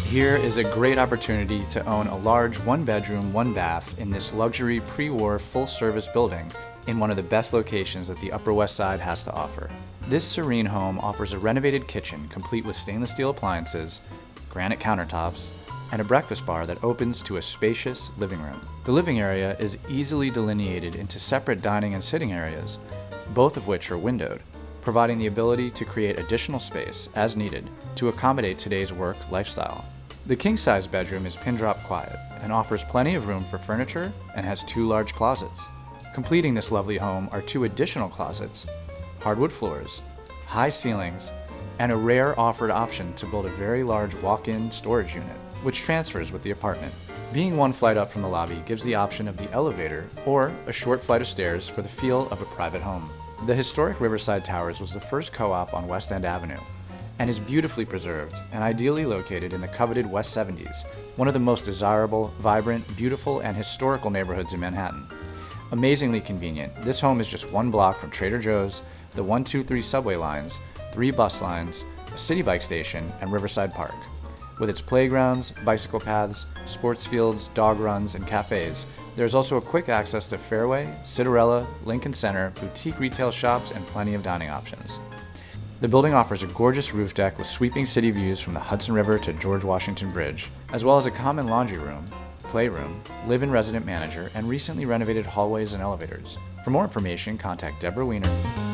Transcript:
Here is a great opportunity to own a large one-bedroom, one-bath in this luxury pre-war full-service building in one of the best locations that the Upper West Side has to offer. This serene home offers a renovated kitchen complete with stainless steel appliances, granite countertops, and a breakfast bar that opens to a spacious living room. The living area is easily delineated into separate dining and sitting areas, both of which are windowed, providing the ability to create additional space as needed to accommodate today's work lifestyle. The king-size bedroom is pin-drop quiet and offers plenty of room for furniture and has 2 large closets. Completing this lovely home are 2 additional closets, hardwood floors, high ceilings, and a rare offered option to build a very large walk-in storage unit, which transfers with the apartment. Being 1 flight up from the lobby gives the option of the elevator or a short flight of stairs for the feel of a private home. The historic Riverside Towers was the first co-op on West End Avenue and is beautifully preserved and ideally located in the coveted West 70s, one of the most desirable, vibrant, beautiful, and historical neighborhoods in Manhattan. Amazingly convenient, this home is just 1 block from Trader Joe's, the 123 subway lines, 3 bus lines, a city bike station, and Riverside Park. With its playgrounds, bicycle paths, sports fields, dog runs, and cafes, there's also a quick access to Fairway, Citarella, Lincoln Center, boutique retail shops, and plenty of dining options. The building offers a gorgeous roof deck with sweeping city views from the Hudson River to George Washington Bridge, as well as a common laundry room, playroom, live-in resident manager, and recently renovated hallways and elevators. For more information, contact Debra Weiner.